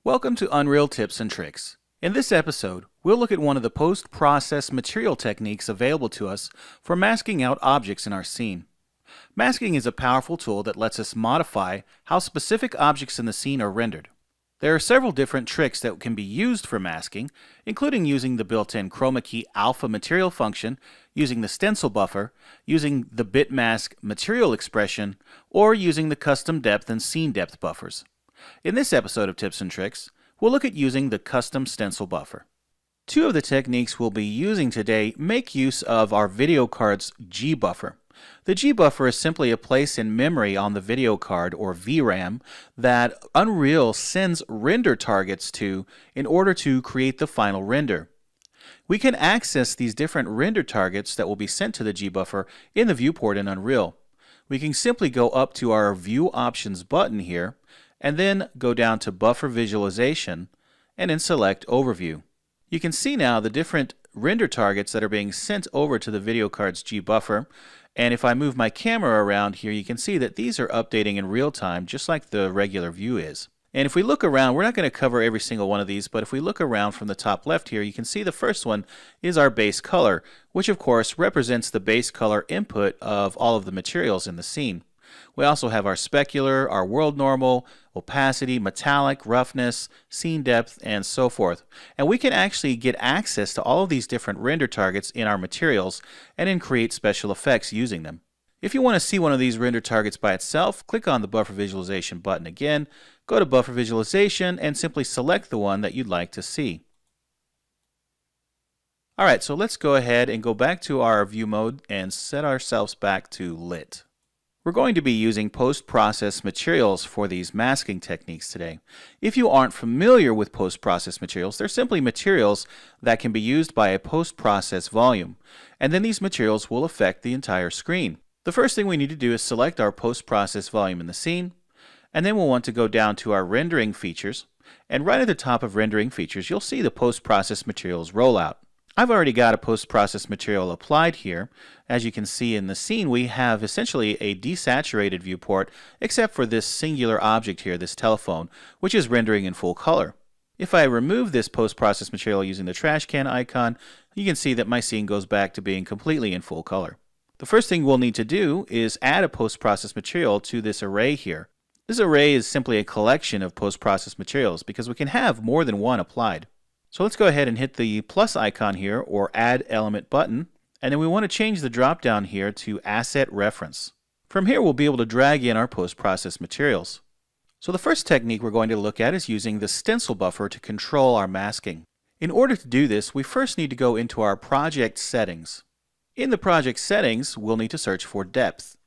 Welcome to Unreal Tips and Tricks. In this episode, we'll look at one of the post-process material techniques available to us for masking out objects in our scene. Masking is a powerful tool that lets us modify how specific objects in the scene are rendered. There are several different tricks that can be used for masking, including using the built-in chroma key alpha material function, using the stencil buffer, using the bit mask material expression, or using the custom depth and scene depth buffers. In this episode of Tips and Tricks, we'll look at using the Custom Stencil Buffer. Two of the techniques we'll be using today make use of our video card's G buffer. The G buffer is simply a place in memory on the video card, or VRAM, that Unreal sends render targets to in order to create the final render. We can access these different render targets that will be sent to the G buffer in the viewport in Unreal. We can simply go up to our View Options button here, and then go down to Buffer Visualization, and then select Overview. You can see now the different render targets that are being sent over to the video card's G buffer, and if I move my camera around here, you can see that these are updating in real time, just like the regular view is. And if we look around, we're not going to cover every single one of these, but if we look around from the top left here, you can see the first one is our base color, which of course represents the base color input of all of the materials in the scene. We also have our specular, our world normal, opacity, metallic, roughness, scene depth, and so forth. And we can actually get access to all of these different render targets in our materials and then create special effects using them. If you want to see one of these render targets by itself, click on the Buffer Visualization button again, go to Buffer Visualization, and simply select the one that you'd like to see. Alright, so let's go ahead and go back to our view mode and set ourselves back to lit. We're going to be using post-process materials for these masking techniques today. If you aren't familiar with post-process materials, they're simply materials that can be used by a post-process volume, and then these materials will affect the entire screen. The first thing we need to do is select our post-process volume in the scene, and then we'll want to go down to our rendering features, and right at the top of rendering features, you'll see the post-process materials rollout. I've already got a post-process material applied here. As you can see in the scene, we have essentially a desaturated viewport, except for this singular object here, this telephone, which is rendering in full color. If I remove this post-process material using the trash can icon, you can see that my scene goes back to being completely in full color. The first thing we'll need to do is add a post-process material to this array here. This array is simply a collection of post-process materials because we can have more than one applied. So let's go ahead and hit the plus icon here, or add element button, and then we want to change the drop down here to asset reference. From here we'll be able to drag in our post-process materials. So the first technique we're going to look at is using the stencil buffer to control our masking. In order to do this, we first need to go into our project settings. In the project settings, we'll need to search for depth.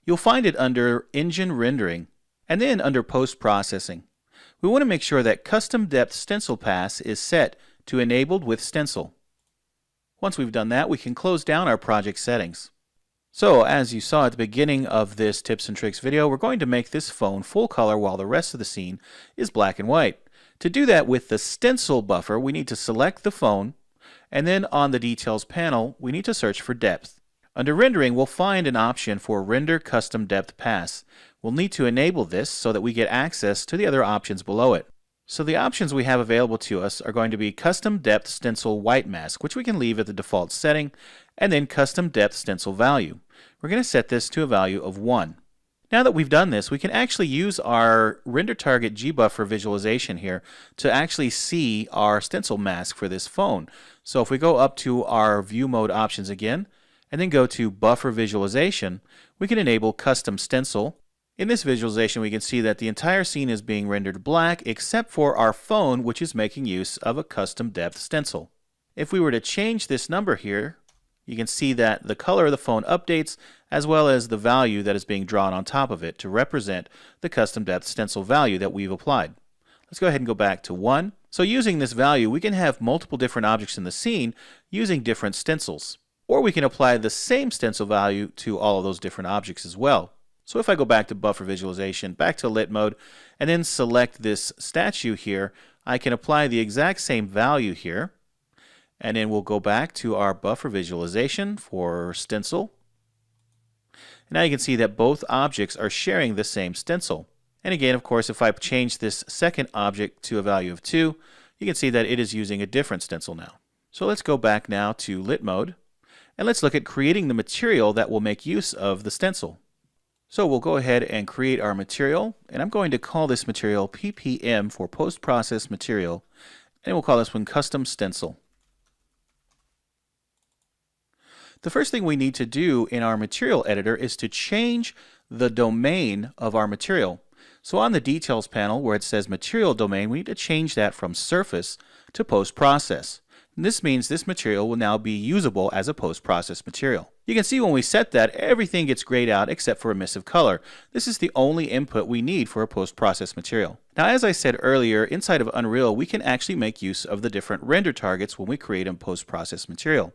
You'll find it under engine rendering, and then under post-processing. We want to make sure that Custom Depth Stencil Pass is set to Enabled with Stencil. Once we've done that, we can close down our project settings. So, as you saw at the beginning of this Tips and Tricks video, we're going to make this phone full color while the rest of the scene is black and white. To do that with the stencil buffer, we need to select the phone, and then on the Details panel, we need to search for Depth. Under Rendering, we'll find an option for Render Custom Depth Pass. We'll need to enable this so that we get access to the other options below it. So the options we have available to us are going to be Custom Depth Stencil White Mask, which we can leave at the default setting, and then Custom Depth Stencil Value. We're going to set this to a value of 1. Now that we've done this, we can actually use our Render Target G Buffer visualization here to actually see our stencil mask for this phone. So if we go up to our View Mode options again, and then go to Buffer Visualization, we can enable Custom Stencil. In this visualization, we can see that the entire scene is being rendered black except for our phone, which is making use of a custom depth stencil. If we were to change this number here, you can see that the color of the phone updates as well as the value that is being drawn on top of it to represent the custom depth stencil value that we've applied. Let's go ahead and go back to 1. So using this value, we can have multiple different objects in the scene using different stencils. Or we can apply the same stencil value to all of those different objects as well. So if I go back to Buffer Visualization, back to Lit Mode, and then select this statue here, I can apply the exact same value here. And then we'll go back to our Buffer Visualization for Stencil. And now you can see that both objects are sharing the same stencil. And again, of course, if I change this second object to a value of 2, you can see that it is using a different stencil now. So let's go back now to lit mode, and let's look at creating the material that will make use of the stencil. So we'll go ahead and create our material, and I'm going to call this material PPM for post-process material, and we'll call this one Custom Stencil. The first thing we need to do in our material editor is to change the domain of our material. So on the details panel where it says material domain, we need to change that from surface to post-process. This means this material will now be usable as a post-process material. You can see when we set that, everything gets grayed out except for emissive color. This is the only input we need for a post-process material. Now, as I said earlier, inside of Unreal, we can actually make use of the different render targets when we create a post-process material.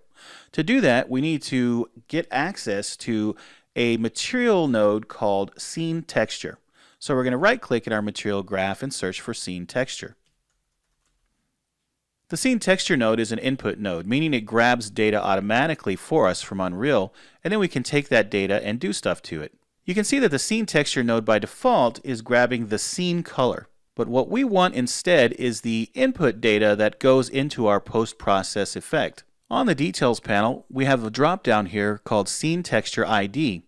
To do that, we need to get access to a material node called Scene Texture. So we're going to right-click in our material graph and search for Scene Texture. The Scene Texture node is an input node, meaning it grabs data automatically for us from Unreal, and then we can take that data and do stuff to it. You can see that the Scene Texture node by default is grabbing the scene color, but what we want instead is the input data that goes into our post-process effect. On the Details panel, we have a drop-down here called Scene Texture ID.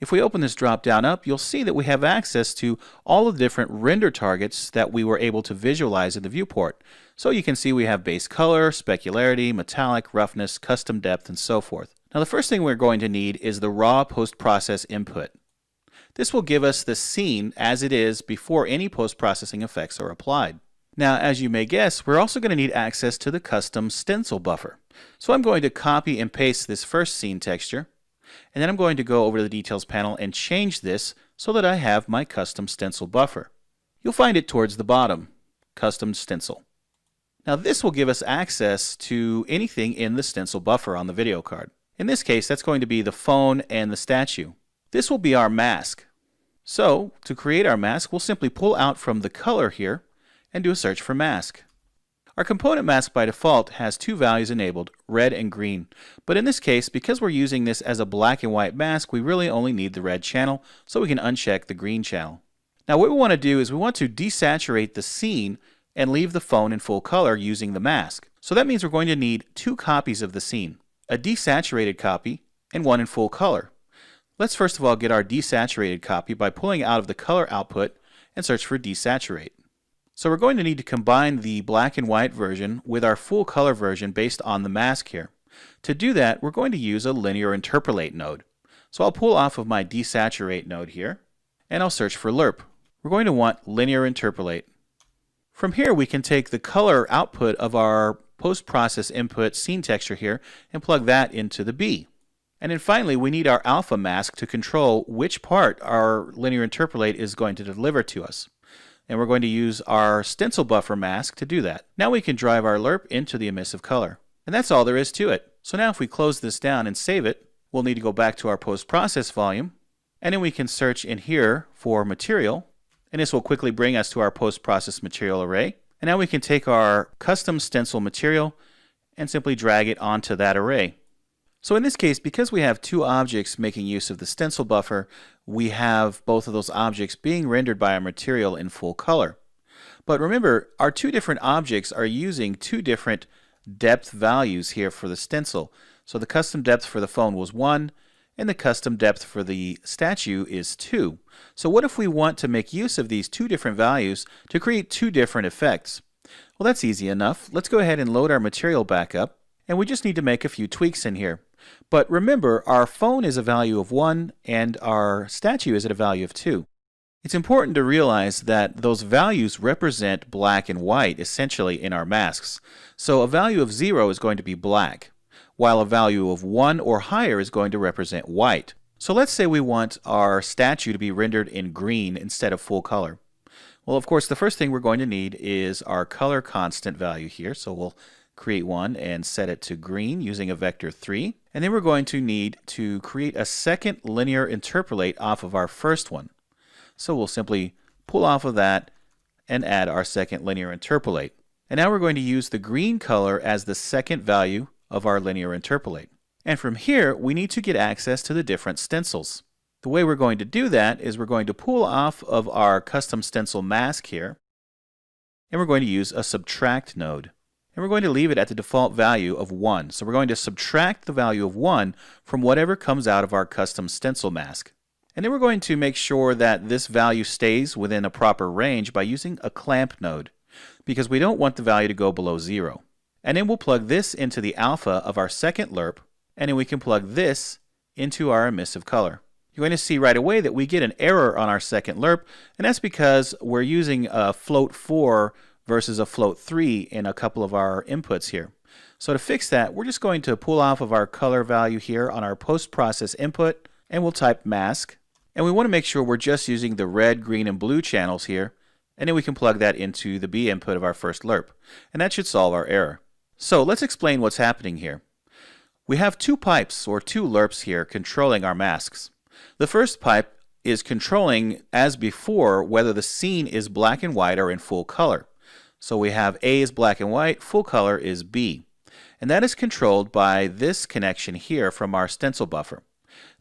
If we open this drop-down up, you'll see that we have access to all of the different render targets that we were able to visualize in the viewport. So you can see we have base color, specularity, metallic, roughness, custom depth, and so forth. Now the first thing we're going to need is the raw post-process input. This will give us the scene as it is before any post-processing effects are applied. Now, as you may guess, we're also going to need access to the Custom Stencil Buffer. So I'm going to copy and paste this first scene texture, and then I'm going to go over to the Details panel and change this so that I have my Custom Stencil Buffer. You'll find it towards the bottom, Custom Stencil. Now this will give us access to anything in the stencil buffer on the video card. In this case, that's going to be the phone and the statue. This will be our mask. So, to create our mask, we'll simply pull out from the color here and do a search for mask. Our component mask by default has two values enabled, red and green. But in this case, because we're using this as a black and white mask, we really only need the red channel, so we can uncheck the green channel. Now what we want to do is we want to desaturate the scene and leave the phone in full color using the mask. So that means we're going to need two copies of the scene, a desaturated copy and one in full color. Let's first of all get our desaturated copy by pulling out of the color output and search for desaturate. So we're going to need to combine the black and white version with our full color version based on the mask here. To do that, we're going to use a linear interpolate node. So I'll pull off of my desaturate node here and I'll search for lerp. We're going to want linear interpolate. From here, we can take the color output of our post-process input scene texture here and plug that into the B. And then finally, we need our alpha mask to control which part our linear interpolate is going to deliver to us. And we're going to use our stencil buffer mask to do that. Now we can drive our lerp into the emissive color. And that's all there is to it. So now if we close this down and save it, we'll need to go back to our post-process volume. And then we can search in here for material. And this will quickly bring us to our post-process material array. And now we can take our custom stencil material and simply drag it onto that array. So in this case, because we have two objects making use of the stencil buffer, we have both of those objects being rendered by our material in full color. But remember, our two different objects are using two different depth values here for the stencil. So the custom depth for the phone was 1, and the custom depth for the statue is 2. So what if we want to make use of these two different values to create two different effects? Well, that's easy enough. Let's go ahead and load our material back up, and we just need to make a few tweaks in here. But remember, our phone is a value of 1, and our statue is at a value of 2. It's important to realize that those values represent black and white, essentially, in our masks. So a value of 0 is going to be black, while a value of 1 or higher is going to represent white. So let's say we want our statue to be rendered in green instead of full color. Well, of course, the first thing we're going to need is our color constant value here. So we'll create one and set it to green using a vector 3. And then we're going to need to create a second linear interpolate off of our first one. So we'll simply pull off of that and add our second linear interpolate. And now we're going to use the green color as the second value of our linear interpolate. And from here, we need to get access to the different stencils. The way we're going to do that is we're going to pull off of our custom stencil mask here, and we're going to use a subtract node. And we're going to leave it at the default value of 1. So we're going to subtract the value of 1 from whatever comes out of our custom stencil mask. And then we're going to make sure that this value stays within a proper range by using a clamp node, because we don't want the value to go below 0. And then we'll plug this into the alpha of our second lerp, and then we can plug this into our emissive color. You're going to see right away that we get an error on our second lerp, and that's because we're using a float 4 versus a float 3 in a couple of our inputs here. So to fix that, we're just going to pull off of our color value here on our post-process input, and we'll type mask. And we want to make sure we're just using the red, green, and blue channels here, and then we can plug that into the B input of our first lerp. And that should solve our error. So let's explain what's happening here. We have two pipes, or two lerps here, controlling our masks. The first pipe is controlling, as before, whether the scene is black and white or in full color. So we have A is black and white, full color is B. And that is controlled by this connection here from our stencil buffer.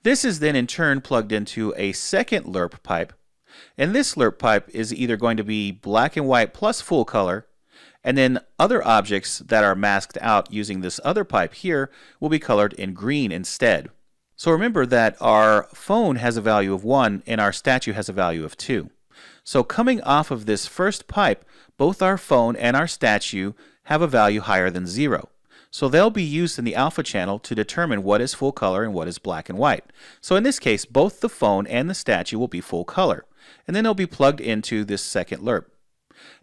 This is then in turn plugged into a second lerp pipe. And this lerp pipe is either going to be black and white plus full color, and then other objects that are masked out using this other pipe here will be colored in green instead. So remember that our phone has a value of 1 and our statue has a value of 2. So coming off of this first pipe, both our phone and our statue have a value higher than 0. So they'll be used in the alpha channel to determine what is full color and what is black and white. So in this case, both the phone and the statue will be full color. And then they'll be plugged into this second lerp.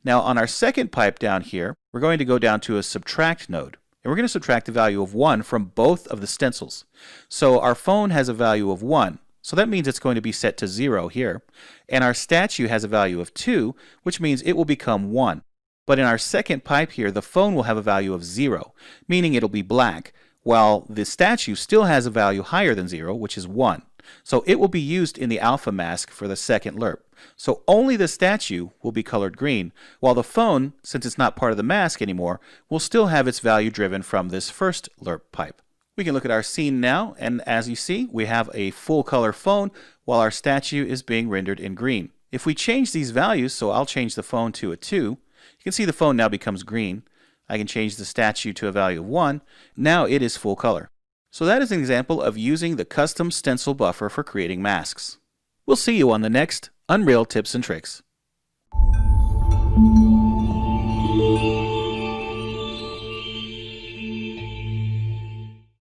Now on our second pipe down here, we're going to go down to a subtract node. And we're going to subtract the value of 1 from both of the stencils. So our phone has a value of 1. So that means it's going to be set to 0 here. And our statue has a value of 2, which means it will become 1. But in our second pipe here, the phone will have a value of 0, meaning it'll be black, while the statue still has a value higher than 0, which is 1. So it will be used in the alpha mask for the second lerp. So only the statue will be colored green, while the phone, since it's not part of the mask anymore, will still have its value driven from this first lerp pipe. We can look at our scene now, and as you see, we have a full color phone while our statue is being rendered in green. If we change these values, so I'll change the phone to a 2, you can see the phone now becomes green. I can change the statue to a value of 1. Now it is full color. So that is an example of using the custom stencil buffer for creating masks. We'll see you on the next Unreal Tips and Tricks.